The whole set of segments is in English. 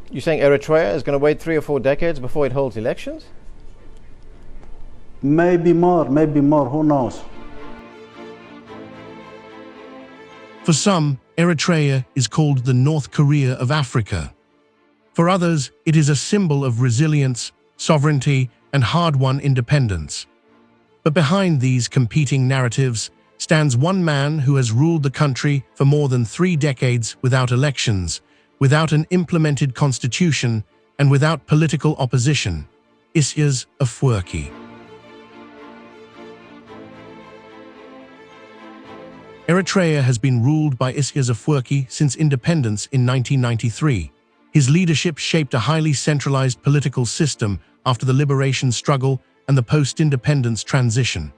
You're saying Eritrea is going to wait 3 or 4 decades before it holds elections? Maybe more, who knows? For some, Eritrea is called the North Korea of Africa. For others, it is a symbol of resilience, sovereignty, and hard-won independence. But behind these competing narratives stands one man who has ruled the country for more than 3 decades without elections, without an implemented constitution, and without political opposition: Isaias Afwerki. Eritrea has been ruled by Isaias Afwerki since independence in 1993. His leadership shaped a highly centralized political system after the liberation struggle and the post-independence transition.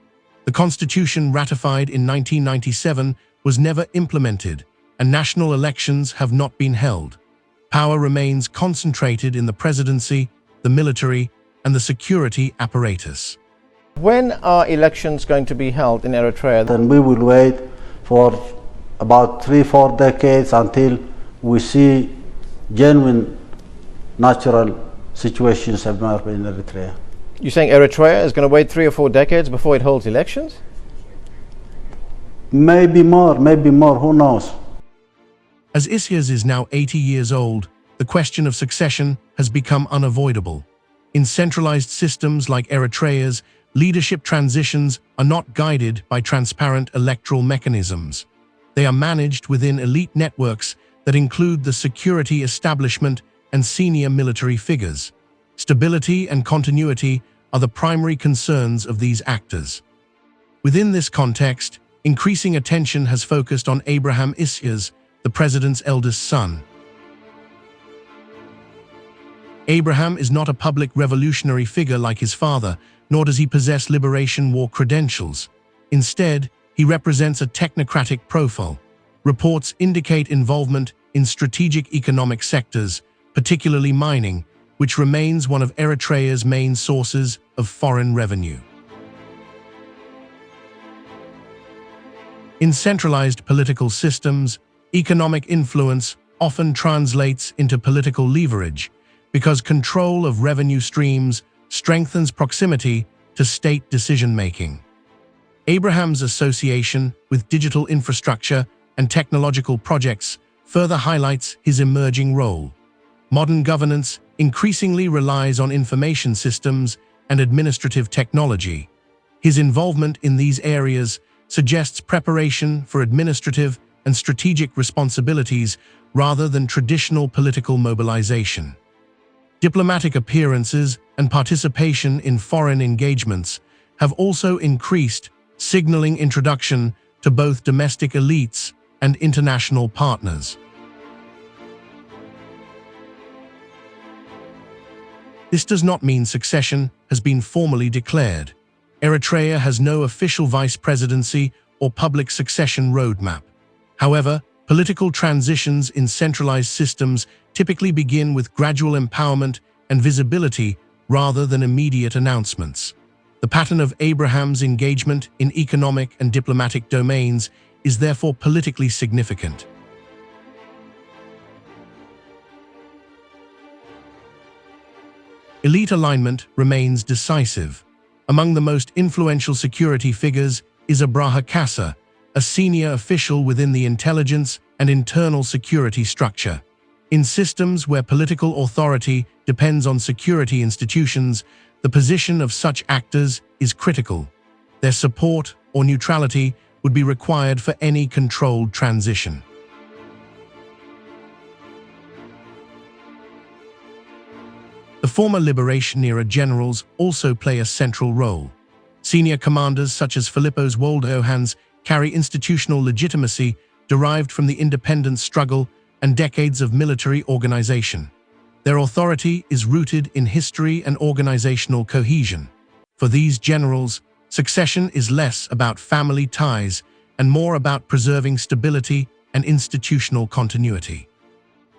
The constitution ratified in 1997 was never implemented, and national elections have not been held. Power remains concentrated in the presidency, the military, and the security apparatus. When are elections going to be held in Eritrea? Then we will wait for about 3-4 decades until we see genuine natural situations emerge in Eritrea. You're saying Eritrea is going to wait 3 or 4 decades before it holds elections? Maybe more, who knows? As Isaias is now 80 years old, the question of succession has become unavoidable. In centralized systems like Eritrea's, leadership transitions are not guided by transparent electoral mechanisms. They are managed within elite networks that include the security establishment and senior military figures. Stability and continuity are the primary concerns of these actors. Within this context, increasing attention has focused on Abraham Isaias, the president's eldest son. Abraham is not a public revolutionary figure like his father, nor does he possess liberation war credentials. Instead, he represents a technocratic profile. Reports indicate involvement in strategic economic sectors, particularly mining, which remains one of Eritrea's main sources of foreign revenue. In centralized political systems, economic influence often translates into political leverage, because control of revenue streams strengthens proximity to state decision-making. Abraham's association with digital infrastructure and technological projects further highlights his emerging role. Modern governance increasingly relies on information systems and administrative technology. His involvement in these areas suggests preparation for administrative and strategic responsibilities rather than traditional political mobilization. Diplomatic appearances and participation in foreign engagements have also increased, signaling introduction to both domestic elites and international partners. This does not mean succession has been formally declared. Eritrea has no official vice presidency or public succession roadmap. However, political transitions in centralized systems typically begin with gradual empowerment and visibility rather than immediate announcements. The pattern of Abraham's engagement in economic and diplomatic domains is therefore politically significant. Elite alignment remains decisive. Among the most influential security figures is Abraha Kassa, a senior official within the intelligence and internal security structure. In systems where political authority depends on security institutions, the position of such actors is critical. Their support or neutrality would be required for any controlled transition. The former Liberation-era generals also play a central role. Senior commanders such as Philippos Wolde-Ohans carry institutional legitimacy derived from the independence struggle and decades of military organization. Their authority is rooted in history and organizational cohesion. For these generals, succession is less about family ties and more about preserving stability and institutional continuity.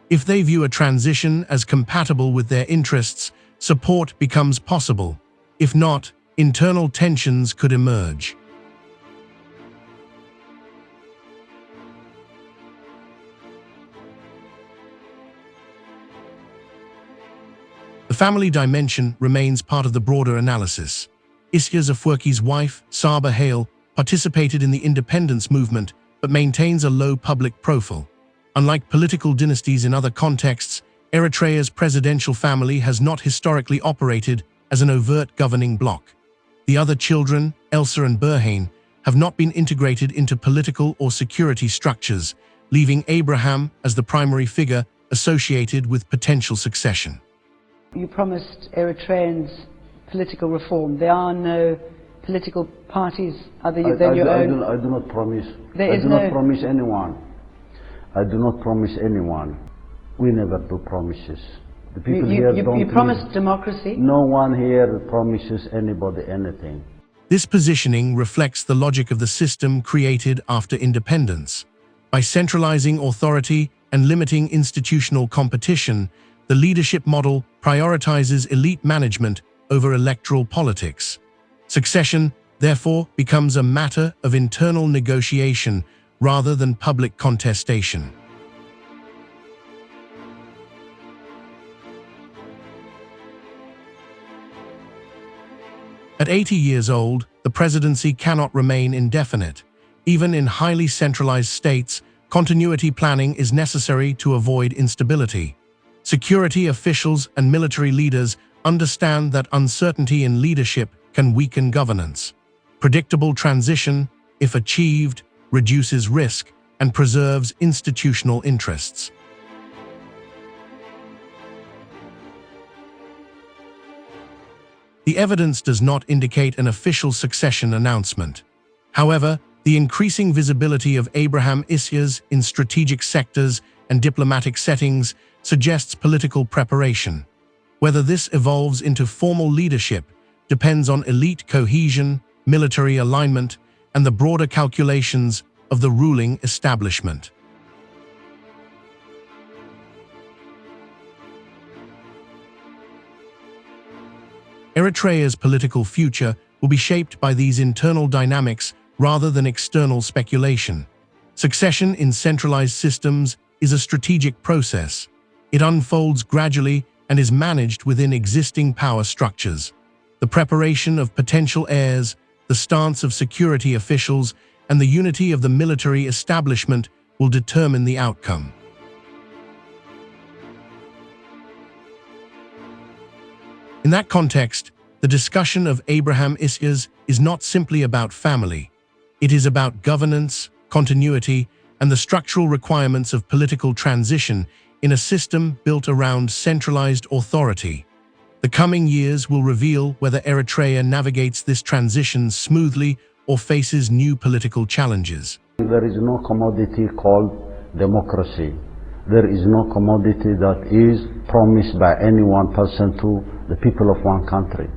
If they view a transition as compatible with their interests, support becomes possible. If not, internal tensions could emerge. The family dimension remains part of the broader analysis. Isias Afwerki's wife, Saba Hale, participated in the independence movement but maintains a low public profile. Unlike political dynasties in other contexts, Eritrea's presidential family has not historically operated as an overt governing bloc. The other children, Elsa and Berhane, have not been integrated into political or security structures, leaving Abraham as the primary figure associated with potential succession. You promised Eritreans political reform. There are no political parties other than your own. I do not promise. There I is do no not promise anyone. I do not promise anyone. We never do promises. The people here don't. You promised democracy. No one here promises anybody anything. This positioning reflects the logic of the system created after independence. By centralizing authority and limiting institutional competition, the leadership model prioritizes elite management over electoral politics. Succession, therefore, becomes a matter of internal negotiation rather than public contestation. At 80 years old, the presidency cannot remain indefinite. Even in highly centralized states, continuity planning is necessary to avoid instability. Security officials and military leaders understand that uncertainty in leadership can weaken governance. Predictable transition, if achieved, reduces risk and preserves institutional interests. The evidence does not indicate an official succession announcement. However, the increasing visibility of Abraham Isias in strategic sectors and diplomatic settings suggests political preparation. Whether this evolves into formal leadership depends on elite cohesion, military alignment, and the broader calculations of the ruling establishment. Eritrea's political future will be shaped by these internal dynamics rather than external speculation. Succession in centralized systems is a strategic process. It unfolds gradually and is managed within existing power structures. The preparation of potential heirs, the stance of security officials, and the unity of the military establishment will determine the outcome. In that context, the discussion of Abraham Isias is not simply about family. It is about governance, continuity, and the structural requirements of political transition in a system built around centralized authority. The coming years will reveal whether Eritrea navigates this transition smoothly or faces new political challenges. There is no commodity called democracy. There is no commodity that is promised by any one person to the people of one country.